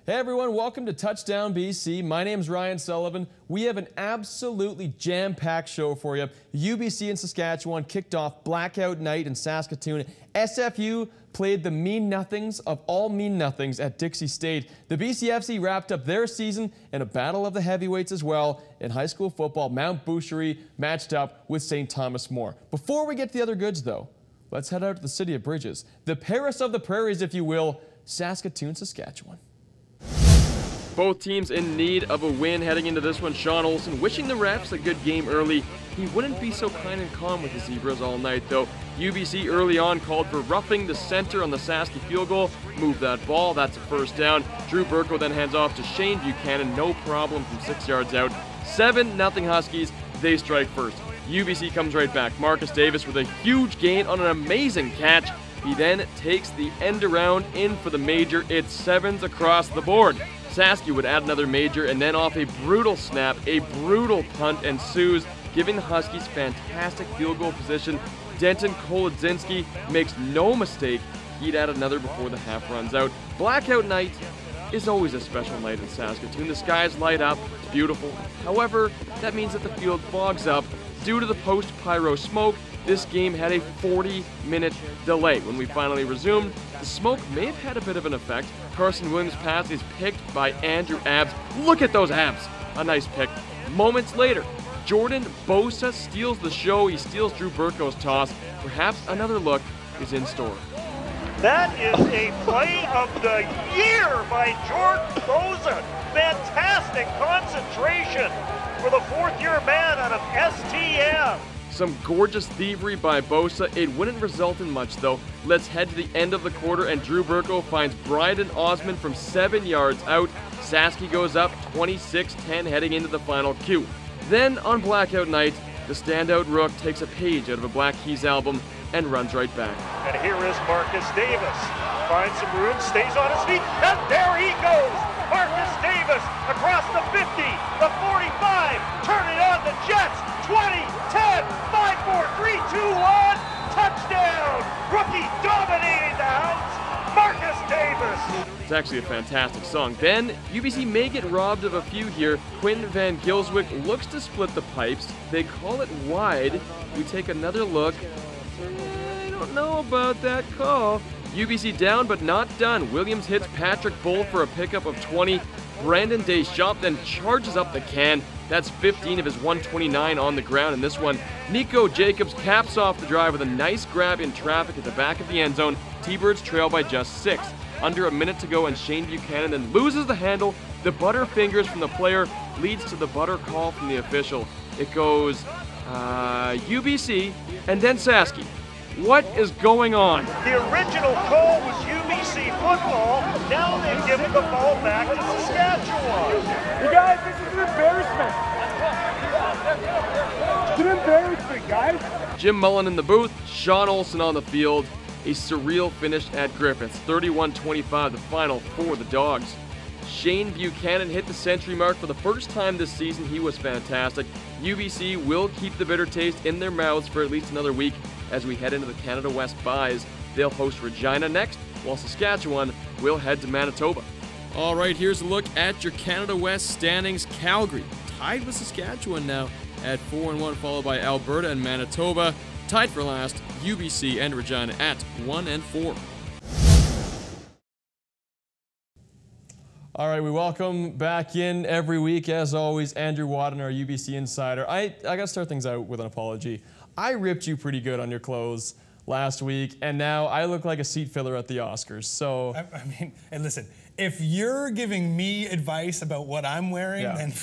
Hey everyone, welcome to Touchdown BC. My name's Ryan Sullivan. We have an absolutely jam-packed show for you. UBC in Saskatchewan kicked off blackout night in Saskatoon. SFU played the mean nothings of all mean nothings at Dixie State. The BCFC wrapped up their season in a battle of the heavyweights as well. In high school football, Mount Boucherie matched up with St. Thomas More. Before we get to the other goods though, let's head out to the City of Bridges, the Paris of the Prairies if you will, Saskatoon, Saskatchewan. Both teams in need of a win heading into this one. Sean Olsen wishing the refs a good game early. He wouldn't be so kind and calm with the Zebras all night though. UBC early on called for roughing the center on the Saski field goal. Move that ball, that's a first down. Drew Burko then hands off to Shane Buchanan, no problem from 6 yards out. 7-0 Huskies, they strike first. UBC comes right back. Marcus Davis with a huge gain on an amazing catch. He then takes the end around in for the major. It's 7s across the board. Saski would add another major, and then off a brutal snap, a brutal punt ensues, giving the Huskies fantastic field goal position. Denton Kolodzinski makes no mistake. He'd add another before the half runs out. Blackout night is always a special night in Saskatoon. The skies light up, it's beautiful. However, that means that the field fogs up. Due to the post-pyro smoke, this game had a 40-minute delay. When we finally resumed, the smoke may have had a bit of an effect. Carson Williams' pass is picked by Andrew Abs. Look at those abs! A nice pick. Moments later, Jordan Bosa steals the show. He steals Drew Burko's toss. Perhaps another look is in store. That is a play of the year by Jordan Bosa. Fantastic concentration for the fourth-year man out of STM. Some gorgeous thievery by Bosa. It wouldn't result in much though. Let's head to the end of the quarter and Drew Burko finds Bryden Osmond from 7 yards out. Saski goes up 26-10 heading into the final Q. Then on blackout night, the standout rook takes a page out of a Black Keys album and runs right back. And here is Marcus Davis. Finds some room, stays on his feet, and there he goes! Marcus Davis across the 50, the 45, turn it on the Jets, 20, 10, 5, 4, 3, 2, 1, touchdown! Rookie dominating the house, Marcus Davis! It's actually a fantastic song. Then, UBC may get robbed of a few here. Quinn Van Gilswick looks to split the pipes. They call it wide. We take another look. I don't know about that call. UBC down but not done. Williams hits Patrick Bull for a pickup of 20. Brandon Deschamps then charges up the can. That's 15 of his 129 on the ground in this one. Nico Jacobs caps off the drive with a nice grab in traffic at the back of the end zone. T-Birds trail by just 6. Under a minute to go and Shane Buchanan then loses the handle. The butter fingers from the player leads to the butter call from the official. It goes UBC and then Saski. What is going on? The original call was UBC football. Now they've given the ball back to Saskatchewan. You guys, this is an embarrassment. It's an embarrassment, guys. Jim Mullen in the booth, Sean Olsen on the field. A surreal finish at Griffiths. 31-25 the final for the Dogs. Shane Buchanan hit the century mark for the first time this season. He was fantastic. UBC will keep the bitter taste in their mouths for at least another week as we head into the Canada West buys. They'll host Regina next, while Saskatchewan will head to Manitoba. All right, here's a look at your Canada West standings. Calgary tied with Saskatchewan now at 4-1, followed by Alberta and Manitoba. Tied for last, UBC and Regina at 1-4. All right, we welcome back in every week, as always, Andrew Wadden, our UBC insider. I got to start things out with an apology. I ripped you pretty good on your clothes last week, and now I look like a seat filler at the Oscars. So I mean, and listen, if you're giving me advice about what I'm wearing, then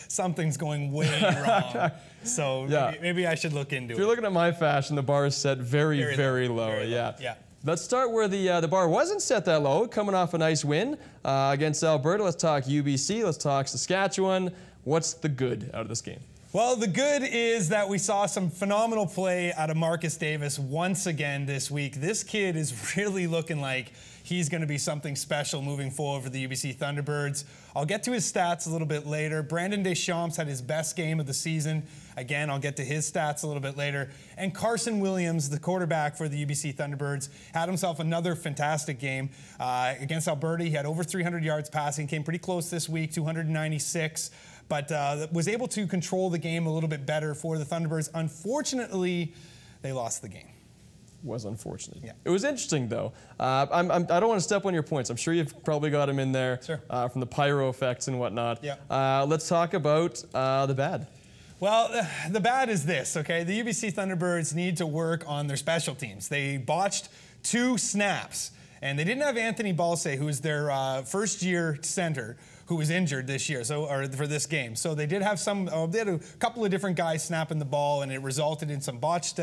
something's going way wrong. So maybe I should look into it. If you're looking at my fashion, the bar is set very, very low. Very low. Yeah. Let's start where the bar wasn't set that low, coming off a nice win against Alberta. Let's talk UBC. Let's talk Saskatchewan. What's the good out of this game? Well, the good is that we saw some phenomenal play out of Marcus Davis once again this week. This kid is really looking like he's going to be something special moving forward for the UBC Thunderbirds. I'll get to his stats a little bit later. Brandon Deschamps had his best game of the season. Again, I'll get to his stats a little bit later. And Carson Williams, the quarterback for the UBC Thunderbirds, had himself another fantastic game against Alberta. He had over 300 yards passing, came pretty close this week, 296, but was able to control the game a little bit better for the Thunderbirds. Unfortunately, they lost the game. Was unfortunate. Yeah. It was interesting, though. I don't want to step on your points. I'm sure you've probably got them in there sure. From the pyro effects and whatnot. Yeah. Let's talk about the bad. Well, the bad is this, okay? The UBC Thunderbirds need to work on their special teams. They botched 2 snaps, and they didn't have Anthony Balse, who is their first-year center, who was injured this year, or for this game. So they did have they had a couple of different guys snapping the ball, and it resulted in some botched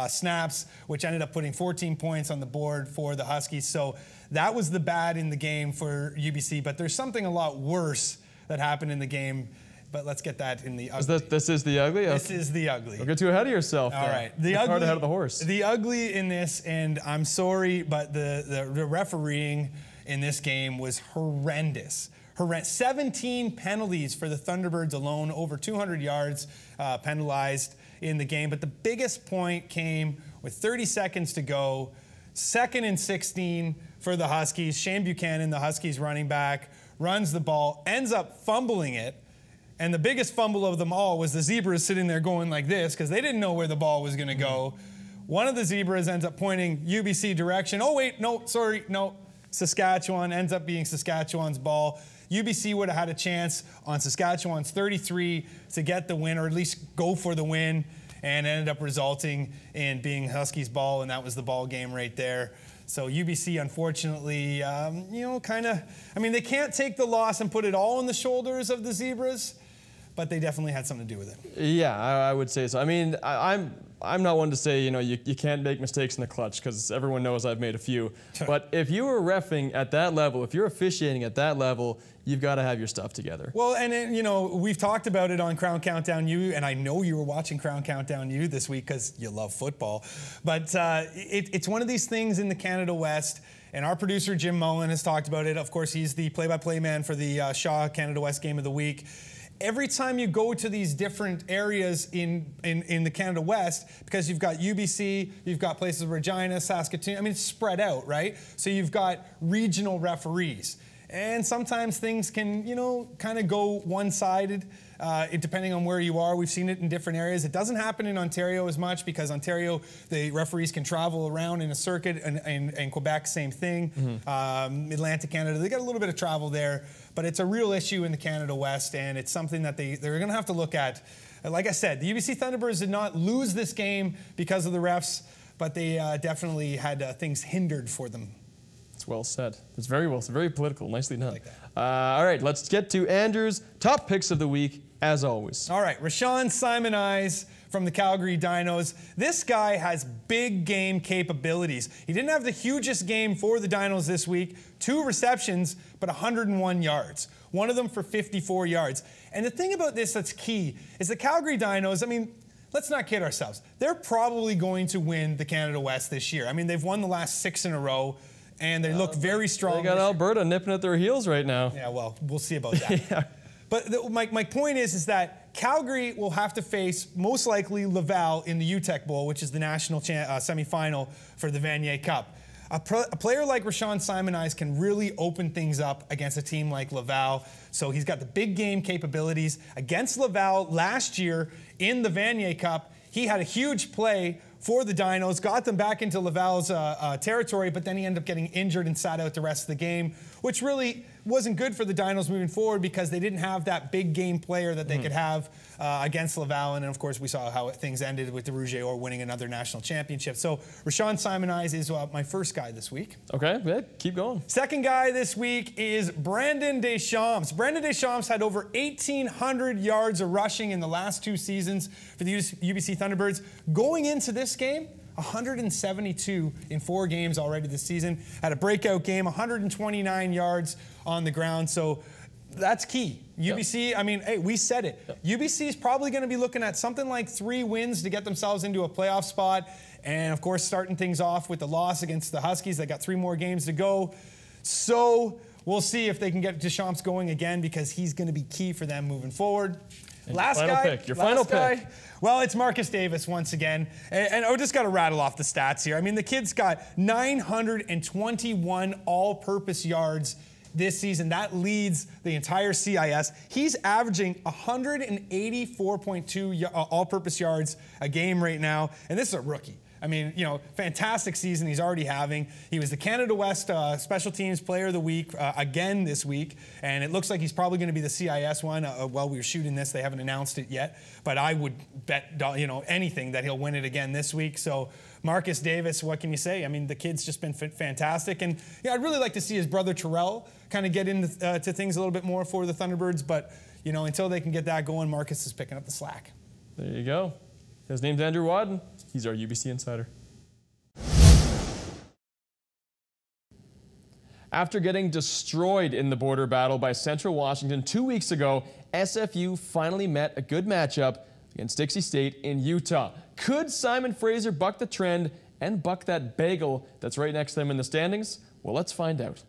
snaps, which ended up putting 14 points on the board for the Huskies. So that was the bad in the game for UBC, but there's something a lot worse that happened in the game. But let's get that in the ugly. This is the ugly? This is the ugly. Don't get too ahead of yourself. All right. The ugly, ahead of the horse. The ugly in this, and I'm sorry, but the refereeing in this game was horrendous. 17 penalties for the Thunderbirds alone, over 200 yards penalized in the game. But the biggest point came with 30 seconds to go. 2nd and 16 for the Huskies. Shane Buchanan, the Huskies running back, runs the ball, ends up fumbling it. And the biggest fumble of them all was the Zebras sitting there going like this because they didn't know where the ball was going to go. One of the Zebras ends up pointing UBC direction. Oh, wait, no, sorry, no. Saskatchewan ends up being Saskatchewan's ball. UBC would have had a chance on Saskatchewan's 33 to get the win, or at least go for the win, and ended up resulting in being Huskies' ball, and that was the ball game right there. So UBC, unfortunately, they can't take the loss and put it all on the shoulders of the Zebras, but they definitely had something to do with it. Yeah, I would say so. I mean, I'm not one to say, you can't make mistakes in the clutch, because everyone knows I've made a few. But if you were reffing at that level, if you're officiating at that level, you've got to have your stuff together. Well, and we've talked about it on Crown Countdown U, and I know you were watching Crown Countdown U this week because you love football. But it's one of these things in the Canada West, and our producer Jim Mullen has talked about it. Of course, he's the play-by-play man for the Shaw Canada West Game of the Week. Every time you go to these different areas in the Canada West, because you've got UBC, you've got places Regina, Saskatoon, it's spread out, right? So you've got regional referees. And sometimes things can, kind of go one-sided, depending on where you are. We've seen it in different areas. It doesn't happen in Ontario as much because Ontario, the referees can travel around in a circuit, and Quebec, same thing. Mm-hmm. Atlantic Canada, they got a little bit of travel there. But it's a real issue in the Canada West, and it's something that they're going to have to look at. Like I said, the UBC Thunderbirds did not lose this game because of the refs, but they definitely had things hindered for them. It's well said. It's very well said. Very political. Nicely done. I like that. All right, let's get to Andrew's top picks of the week, as always. All right, Rashawn Simonize from the Calgary Dinos. This guy has big game capabilities. He didn't have the hugest game for the Dinos this week. 2 receptions, but 101 yards. One of them for 54 yards. And the thing about this that's key is the Calgary Dinos, let's not kid ourselves. They're probably going to win the Canada West this year. They've won the last 6 in a row, and they look very strong. They got Alberta nipping at their heels right now. Yeah, well, we'll see about that. Yeah. But my point is that Calgary will have to face, most likely, Laval in the UTEC Bowl, which is the national semifinal for the Vanier Cup. A player like Rashawn Simonize can really open things up against a team like Laval. So he's got the big game capabilities. Against Laval last year in the Vanier Cup, he had a huge play for the Dinos, got them back into Laval's territory, but then he ended up getting injured and sat out the rest of the game, which really wasn't good for the Dinos moving forward because they didn't have that big game player that they could have against Laval. And of course, we saw how things ended with the Rouge et Or winning another national championship. So Rashawn Simonize is my first guy this week. Okay, yeah, keep going. Second guy this week is Brandon Deschamps. Brandon Deschamps had over 1,800 yards of rushing in the last 2 seasons for the UBC Thunderbirds. Going into this game, 172 in 4 games already this season. Had a breakout game, 129 yards on the ground. So That's key. UBC, I mean, hey, we said it. UBC is probably going to be looking at something like 3 wins to get themselves into a playoff spot. And, of course, starting things off with the loss against the Huskies. They got 3 more games to go. So we'll see if they can get Deschamps going again, because he's going to be key for them moving forward. And your final pick. Well, it's Marcus Davis once again. And I just got to rattle off the stats here. I mean, the kid's got 921 all-purpose yards this season. That leads the entire CIS. He's averaging 184.2 all-purpose yards a game right now, and this is a rookie. I mean, you know, fantastic season he's already having. He was the Canada West Special Teams Player of the Week again this week, and it looks like he's probably going to be the CIS one. While we were shooting this, they haven't announced it yet, but I would bet, you know, anything that he'll win it again this week. So Marcus Davis, what can you say? I mean, the kid's just been fantastic, and yeah, I'd really like to see his brother Terrell kind of get into to things a little bit more for the Thunderbirds, but you know, until they can get that going, Marcus is picking up the slack. There you go. His name's Andrew Wadden. He's our UBC insider. After getting destroyed in the border battle by Central Washington 2 weeks ago, SFU finally met a good matchup against Dixie State in Utah. Could Simon Fraser buck the trend and buck that bagel that's right next to them in the standings? Well, let's find out.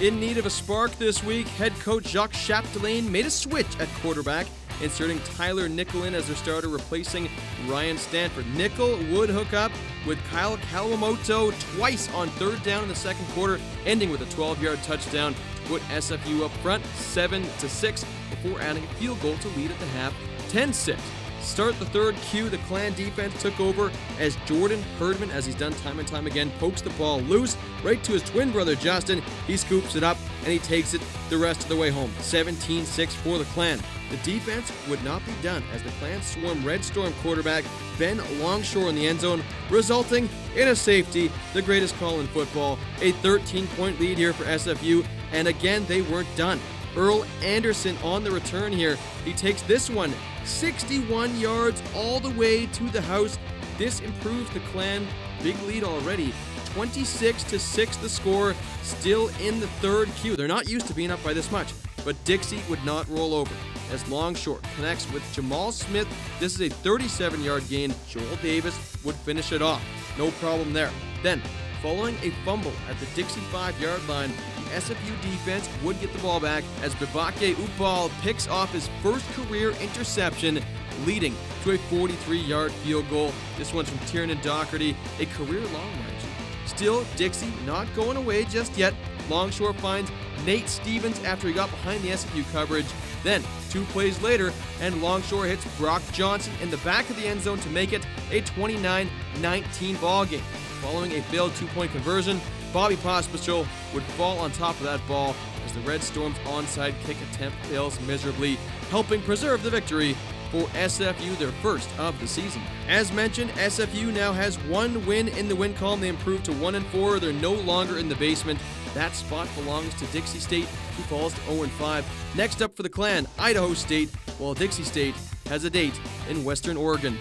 In need of a spark this week, head coach Jacques Chapdelaine made a switch at quarterback, inserting Tyler Nickel in as their starter, replacing Ryan Stanford. Nickel would hook up with Kyle Kawamoto twice on 3rd down in the second quarter, ending with a 12-yard touchdown to put SFU up front 7-6 before adding a field goal to lead at the half 10-6. Start the third Q, the Clan defense took over as Jordan Herdman, as he's done time and time again, pokes the ball loose right to his twin brother Justin. He scoops it up and he takes it the rest of the way home. 17-6 for the Clan. The defense would not be done as the Clan swarm Red Storm quarterback Ben Longshore in the end zone, resulting in a safety, the greatest call in football. A 13-point lead here for SFU, and again, they weren't done. Earl Anderson on the return here. He takes this one 61 yards all the way to the house. This improves the Clan. Big lead already. 26-6 the score. Still in the third Q. They're not used to being up by this much, but Dixie would not roll over as Longshore connects with Jamal Smith. This is a 37-yard gain. Joel Davis would finish it off. No problem there. Then, following a fumble at the Dixie 5-yard line, the SFU defense would get the ball back as Bibake Upal picks off his first career interception, leading to a 43-yard field goal. This one's from Tiernan Doherty, a career long range. Still, Dixie not going away just yet. Longshore finds Nate Stevens after he got behind the SFU coverage. Then, 2 plays later, and Longshore hits Brock Johnson in the back of the end zone to make it a 29-19 ball game. Following a failed 2-point conversion, Bobby Pospisil would fall on top of that ball as the Red Storm's onside kick attempt fails miserably, helping preserve the victory for SFU, their first of the season. As mentioned, SFU now has 1 win in the win column. They improved to 1-4. They're no longer in the basement. That spot belongs to Dixie State, who falls to 0-5. Next up for the Clan, Idaho State, while Dixie State has a date in Western Oregon.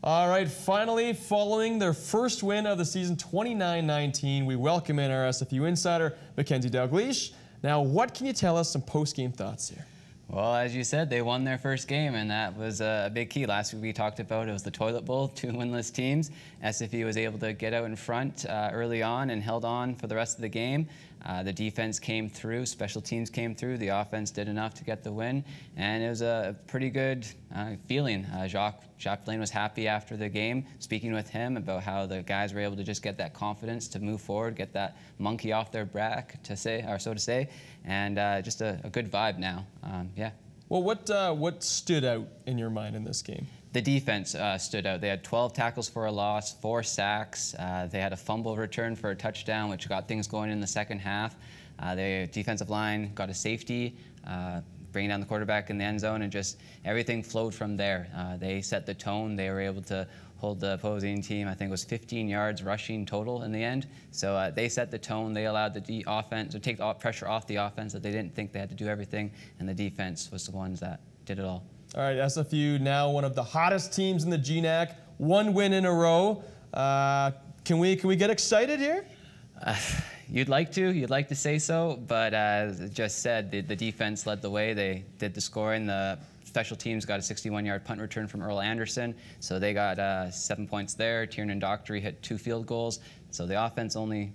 All right, finally, following their first win of the season, 29-19, we welcome in our SFU insider, MCKENZIE Dalgleish. Now, what can you tell us, some post-game thoughts here? Well, as you said, they won their first game, and that was a big key. Last week we talked about it was the Toilet Bowl, 2 winless teams. SFU was able to get out in front early on and held on for the rest of the game. The defense came through, special teams came through, the offense did enough to get the win, and it was a pretty good feeling. Jacques Chapdelaine was happy after the game, speaking with him about how the guys were able to just get that confidence to move forward, get that monkey off their back, so to say, and just a good vibe now. Yeah. Well, what stood out in your mind in this game? The defense stood out. They had 12 tackles for a loss, 4 sacks. They had a fumble return for a touchdown, which got things going in the second half. The defensive line got a safety, bringing down the quarterback in the end zone, and just everything flowed from there. They set the tone. They were able to hold the opposing team, I think it was 15 yards rushing total in the end. So they set the tone. They allowed the offense to take the pressure off the offense, that they didn't think they had to do everything, and the defense was the ones that did it all. All right, SFU now one of the hottest teams in the GNAC, 1 win in a row. Can we get excited here? You'd like to say so, but as I just said, the defense led the way. They did the scoring. The special teams got a 61-yard punt return from Earl Anderson, so they got 7 points there. Tiernan Dockery hit 2 field goals, so the offense only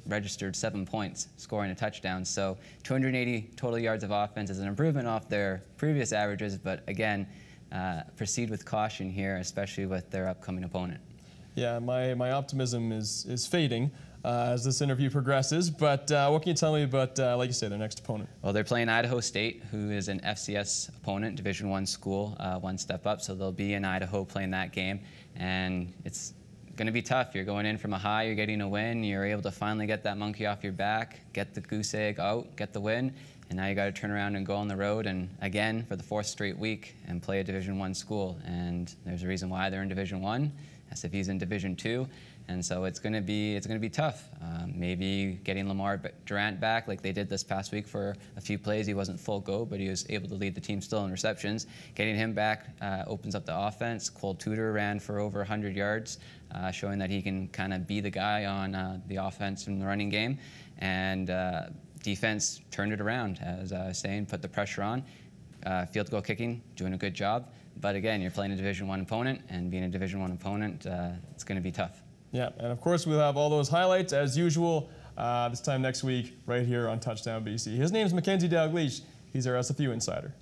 registered 7 points, scoring a touchdown. So 280 total yards of offense is an improvement off their previous averages, but again, proceed with caution here, especially with their upcoming opponent. Yeah, my optimism is fading as this interview progresses, but what can you tell me about, like you say, their next opponent? Well, they're playing Idaho State, who is an FCS opponent, Division I school, one step up, so they'll be in Idaho playing that game, and it's going to be tough. You're going in from a high, you're getting a win, you're able to finally get that monkey off your back, get the goose egg out, get the win, and now you got to turn around and go on the road and again for the 4th straight week and play a Division I school, and there's a reason why they're in Division I. SFU's in Division II, and so it's going to be tough. Maybe getting Lamar Durant back like they did this past week for a few plays. He wasn't full go, but he was able to lead the team still in receptions. Getting him back opens up the offense. Cole Tudor ran for over 100 yards, showing that he can kind of be the guy on the offense in the running game. And defense turned it around, as I was saying, put the pressure on. Field goal kicking, doing a good job. But again, you're playing a Division I opponent, and being a Division I opponent, it's going to be tough. Yeah, and of course we'll have all those highlights as usual this time next week right here on Touchdown BC. His name's McKenzie DALGLEISH. He's our SFU insider.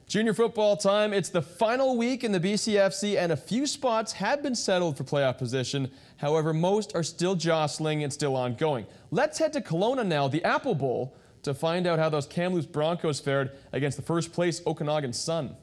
Junior football time. It's the final week in the BCFC, and a few spots have been settled for playoff position. However, most are still jostling and still ongoing. Let's head to Kelowna now, the Apple Bowl, to find out how those Kamloops Broncos fared against the first place Okanagan Sun.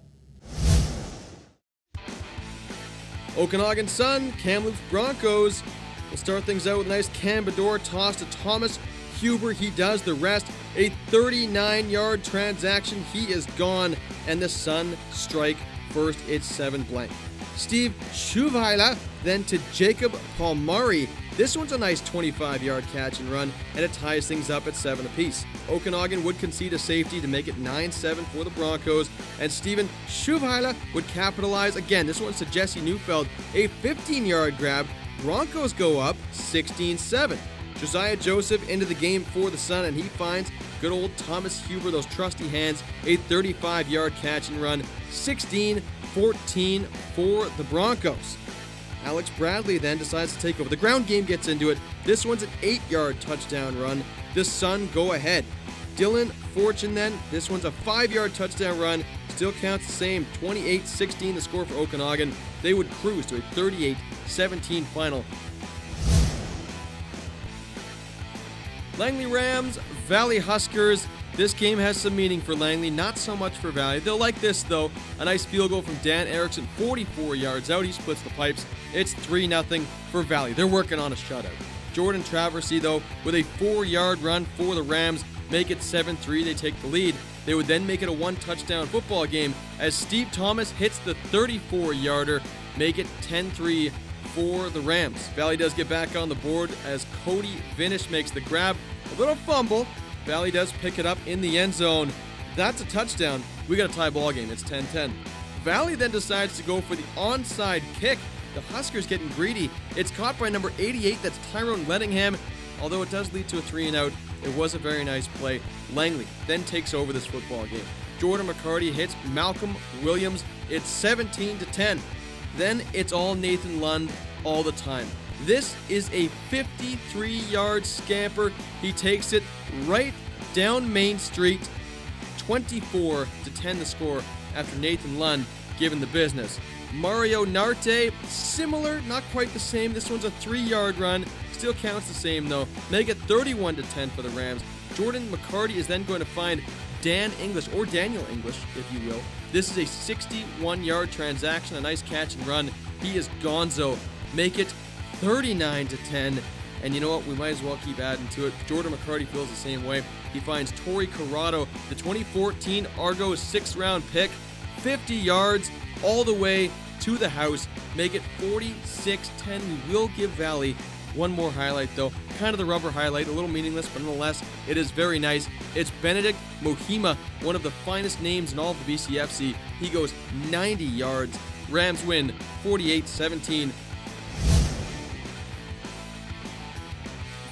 Okanagan Sun, Kamloops Broncos. We'll start things out with a nice Cambador toss to Thomas Huber. He does the rest. A 39-yard transaction. He is gone, and the Sun strike first. It's 7 blank. Steve Schuvheila then to Jacob Palmari. This one's a nice 25-yard catch and run, and it ties things up at 7 apiece. Okanagan would concede a safety to make it 9-7 for the Broncos, and Steven Schuvheila would capitalize. Again, this one's to Jesse Neufeld. A 15-yard grab. Broncos go up 16-7. Josiah Joseph into the game for the Sun, and he finds good old Thomas Huber, those trusty hands. A 35-yard catch and run. 16-14 for the Broncos. Alex Bradley then decides to take over. The ground game gets into it. This one's an 8-yard touchdown run. The Sun go ahead. Dylan Fortune then, this one's a 5-yard touchdown run. Still counts the same, 28-16 the score for Okanagan. They would cruise to a 38-17 final. Langley Rams, Valley Huskers. This game has some meaning for Langley, not so much for Valley. They'll like this, though. A nice field goal from Dan Erickson, 44 yards out. He splits the pipes. It's 3-0 for Valley. They're working on a shutout. Jordan Traversy, though, with a 4-yard run for the Rams, make it 7-3. They take the lead. They would then make it a 1-touchdown football game as Steve Thomas hits the 34-yarder, make it 10-3 for the Rams. Valley does get back on the board as Cody Vinish makes the grab. A little fumble. Valley does pick it up in the end zone. That's a touchdown. We got a tie ball game. It's 10-10. Valley then decides to go for the onside kick. The Huskers getting greedy. It's caught by number 88. That's Tyrone Lettingham. Although it does lead to a 3-and-out, it was a very nice play. Langley then takes over this football game. Jordan McCarty hits Malcolm Williams. It's 17-10. Then it's all Nathan Lund all the time. This is a 53-yard scamper. He takes it right down Main Street. 24-10 the score after Nathan Lund given the business. Mario Narte, similar, not quite the same. This one's a 3-yard run. Still counts the same though. Make it 31-10 for the Rams. Jordan McCarty is then going to find Dan English, or Daniel English, if you will. This is a 61-yard transaction, a nice catch and run. He is gonzo. Make it 39-10. And you know what? We might as well keep adding to it. Jordan McCarty feels the same way. He finds Torrey Corrado, the 2014 Argos 6th-round pick, 50 yards all the way to the house. Make it 46-10. We will give Valley One more highlight, though. Kind of the rubber highlight, a little meaningless, but nonetheless, it is very nice. It's Benedict Mohima, one of the finest names in all of the BCFC. He goes 90 yards. Rams win 48-17.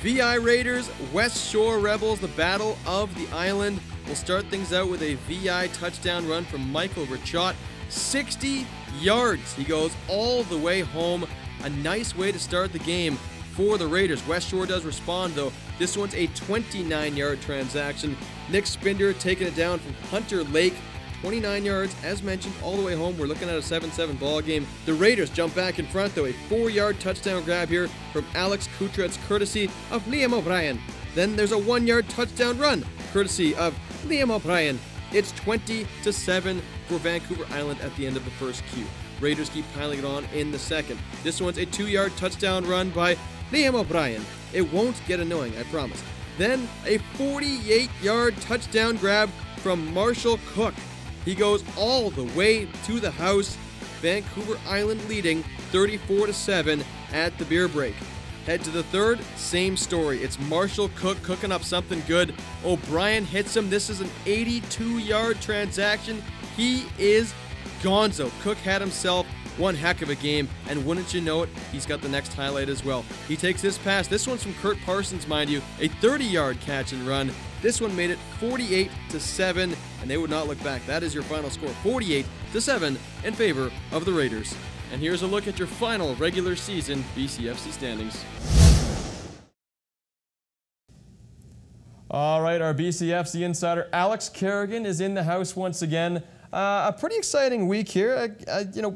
VI Raiders, West Shore Rebels, the battle of the island. We'll start things out with a VI touchdown run from Michael Richot. 60 yards. He goes all the way home. A nice way to start the game for the Raiders. West Shore does respond, though. This one's a 29-yard transaction. Nick Spinder taking it down from Hunter Lake. 29 yards, as mentioned, all the way home. We're looking at a 7-7 ball game. The Raiders jump back in front, though. A 4-yard touchdown grab here from Alex Kutretz, courtesy of Liam O'Brien. Then there's a 1-yard touchdown run, courtesy of Liam O'Brien. It's 20-7 for Vancouver Island at the end of the first Q. Raiders keep piling it on in the second. This one's a 2-yard touchdown run by Liam O'Brien. It won't get annoying, I promise. Then a 48-yard touchdown grab from Marshall Cook. He goes all the way to the house. Vancouver Island leading 34-7 at the beer break. Head to the third, same story. It's Marshall Cook cooking up something good. O'Brien hits him. This is an 82-yard transaction. He is gonzo. Cook had himself one heck of a game, and wouldn't you know it, he's got the next highlight as well. He takes this pass. This one's from Kurt Parsons, mind you, a 30-yard catch and run. This one made it 48-7, and they would not look back. That is your final score, 48-7 in favor of the Raiders. And here's a look at your final regular season BCFC standings. All right, our BCFC insider Alex Carrigan is in the house once again. A pretty exciting week here.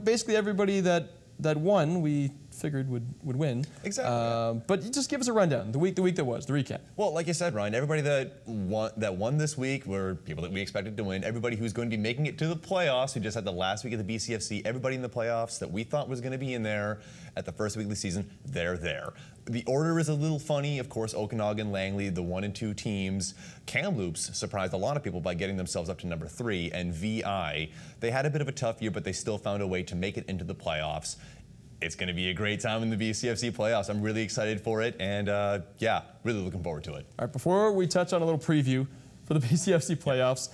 Basically everybody that won, we figured would win. Exactly. But just give us a rundown. The week that was, the recap. Well, like you said, Ryan, everybody that won this week were people that we expected to win. Everybody who's going to be making it to the playoffs, who just had the last week of the BCFC, everybody in the playoffs that we thought was going to be in there at the first week of the season, they're there. The order is a little funny. Of course, Okanagan, Langley, the 1 and 2 teams. Kamloops surprised a lot of people by getting themselves up to number 3. And VI, they had a bit of a tough year, but they still found a way to make it into the playoffs. It's going to be a great time in the BCFC playoffs. I'm really excited for it, and yeah, really looking forward to it. All right, before we touch on a little preview for the BCFC playoffs,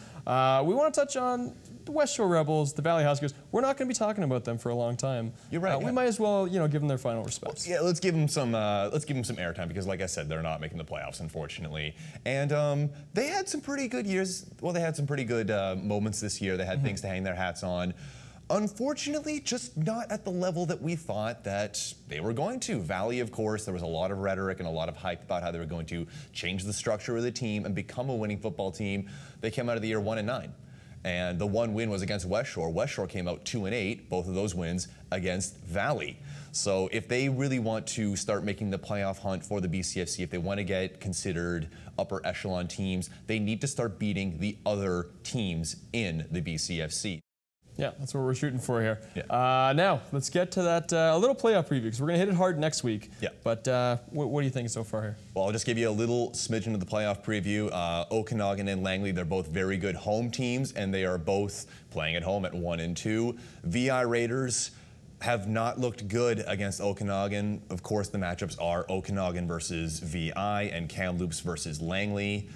we want to touch on the West Shore Rebels, the Valley Huskers. We're not going to be talking about them for a long time. You're right. We might as well, give them their final respects. Yeah, let's give them some airtime because, like I said, they're not making the playoffs, unfortunately. And they had some pretty good years. Well, they had some pretty good moments this year. They had things to hang their hats on. Unfortunately, just not at the level that we thought that they were going to. Valley, of course, there was a lot of rhetoric and a lot of hype about how they were going to change the structure of the team and become a winning football team. They came out of the year 1-9. And the one win was against West Shore. West Shore came out 2-8, both of those wins against Valley. So if they really want to start making the playoff hunt for the BCFC, if they want to get considered upper echelon teams, they need to start beating the other teams in the BCFC. Yeah, that's what we're shooting for here. Yeah. Now, let's get to that a little playoff preview, because we're going to hit it hard next week. Yeah. But what do you think so far here? Well, I'll just give you a little smidgen of the playoff preview. Okanagan and Langley, they're both very good home teams, and they are both playing at home at 1 and 2. VI Raiders have not looked good against Okanagan. Of course, the matchups are Okanagan versus VI and Kamloops versus Langley.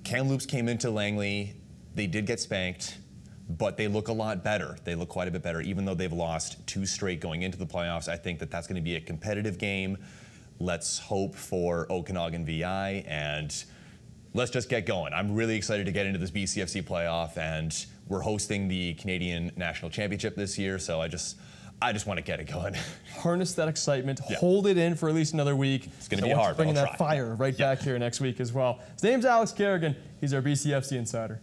Kamloops came into Langley. They did get spanked, but they look a lot better. They look quite a bit better, even though they've lost 2 straight going into the playoffs. I think that that's going to be a competitive game. Let's hope for Okanagan VI, and let's just get going. I'm really excited to get into this BCFC playoff, and we're hosting the Canadian National Championship this year, so I just want to get it going. Harness that excitement. Yeah. Hold it in for at least another week. It's going to be hard, but bringing I'll that try. fire right back here next week as well. His name's Alex Carrigan. He's our BCFC insider.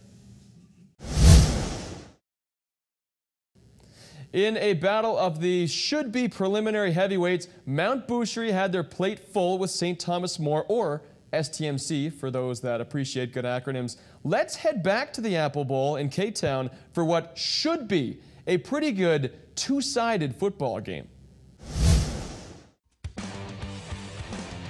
In a battle of the should-be preliminary heavyweights, Mount Boucherie had their plate full with St. Thomas More, or STMC, for those that appreciate good acronyms. Let's head back to the Apple Bowl in K-Town for what should be a pretty good two-sided football game.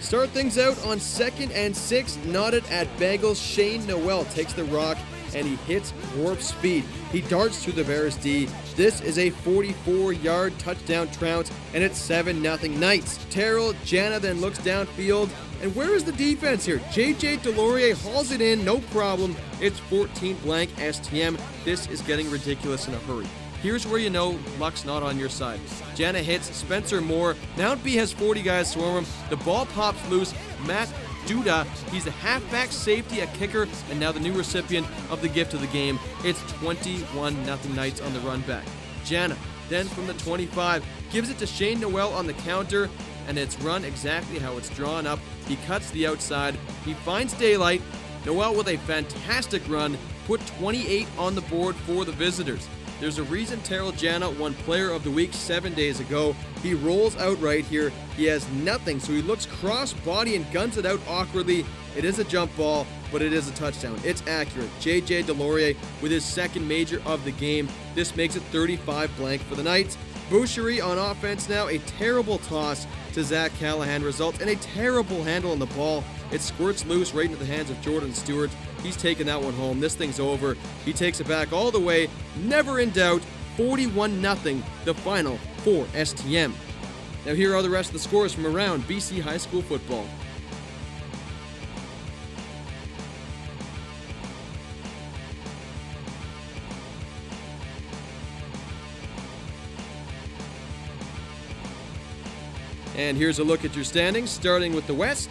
Start things out on 2nd and 6, knotted at Bagels. Shane Noel takes the rock. and he hits warp speed. He darts through the Bears D. This is a 44-yard touchdown trounce, and it's 7-0 Knights. Terrell Jana then looks downfield, and where is the defense here? JJ Delorier hauls it in, no problem. It's 14-blank STM. This is getting ridiculous in a hurry. Here's where you know luck's not on your side. Jana hits Spencer Moore. Mount B has 40 guys swarm him. The ball pops loose. Matt Duda, he's the halfback, safety, a kicker, and now the new recipient of the gift of the game. It's 21-0 Knights on the run back. Jana, then from the 25, gives it to Shane Noel on the counter, and it's run exactly how it's drawn up. He cuts the outside. He finds daylight. Noel with a fantastic run, put 28 on the board for the visitors. There's a reason Terrell Jana won Player of the Week 7 days ago. He rolls out right here. He has nothing, so he looks cross-body and guns it out awkwardly. It is a jump ball, but it is a touchdown. It's accurate. JJ Delorier with his second major of the game. This makes it 35-blank for the Knights. Boucherie on offense now. A terrible toss to Zach Callahan results in a terrible handle on the ball. It squirts loose right into the hands of Jordan Stewart. He's taking that one home. This thing's over. He takes it back all the way. Never in doubt. 41-0, the final for STM. Now here are the rest of the scores from around BC high school football. And here's a look at your standings, starting with the West.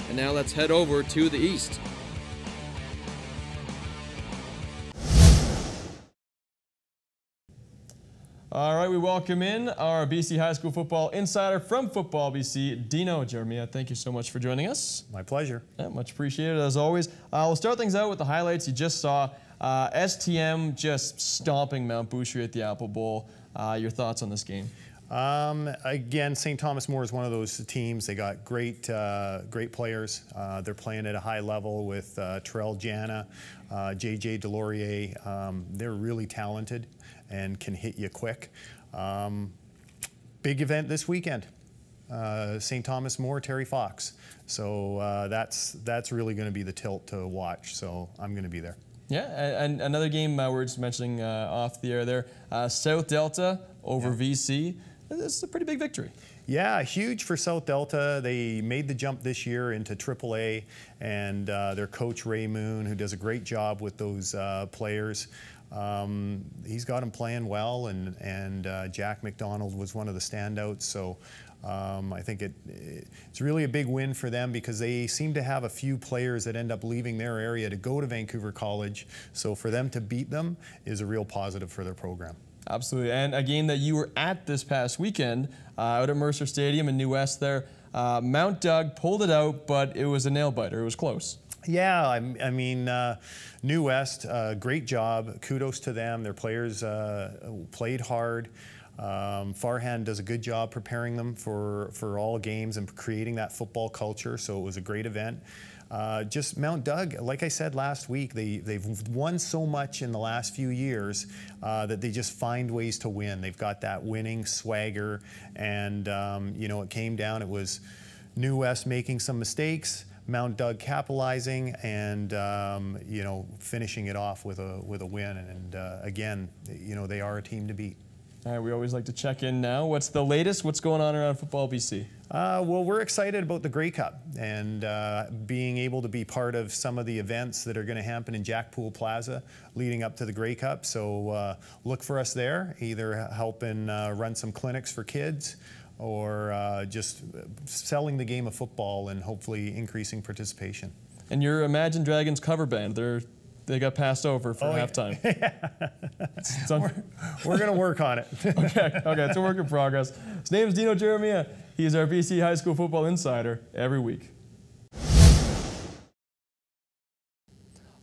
And now let's head over to the East. All right, we welcome in our BC High School Football Insider from Football BC, Dino Jeremiah. Thank you so much for joining us. My pleasure. Yeah, much appreciated, as always. We'll start things out with the highlights you just saw. STM just stomping Mount Boucherie at the Apple Bowl. Your thoughts on this game? Again, St. Thomas More is one of those teams. They got great players. They're playing at a high level with Terrell Jana, JJ Delorier. They're really talented and can hit you quick. Big event this weekend. St. Thomas More, Terry Fox. So that's really going to be the tilt to watch. So I'm going to be there. Yeah, and another game we were just mentioning off the air there, South Delta over VC. This is a pretty big victory. Yeah, huge for South Delta. They made the jump this year into AAA, and their coach Ray Moon, who does a great job with those players, he's got them playing well, and Jack McDonald was one of the standouts. So I think it's really a big win for them because they seem to have a few players that end up leaving their area to go to Vancouver College. So for them to beat them is a real positive for their program. Absolutely, and a game that you were at this past weekend out at Mercer Stadium in New West there. Mount Doug pulled it out, but it was a nail-biter. It was close. Yeah, I mean, New West, great job. Kudos to them. Their players played hard. Farhan does a good job preparing them for all games and creating that football culture, so it was a great event. Just Mount Doug, like I said last week, they've won so much in the last few years that they just find ways to win. They've got that winning swagger, and you know, it came down. It was New West making some mistakes, Mount Doug capitalizing, and you know, finishing it off with a win. And again, you know, they are a team to beat. All right, we always like to check in now. What's the latest? What's going on around Football BC? Well, we're excited about the Grey Cup and being able to be part of some of the events that are going to happen in Jackpool Plaza leading up to the Grey Cup. So look for us there, either helping run some clinics for kids or just selling the game of football and hopefully increasing participation. And your Imagine Dragons cover band, they got passed over for halftime. Yeah. We're going to work on it. Okay, it's a work in progress. His name is Dino Jeremiah. He's our BC High School Football Insider every week.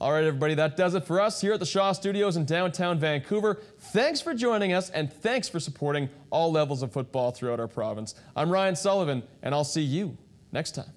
All right, everybody, that does it for us here at the Shaw Studios in downtown Vancouver. Thanks for joining us, and thanks for supporting all levels of football throughout our province. I'm Ryan Sullivan, and I'll see you next time.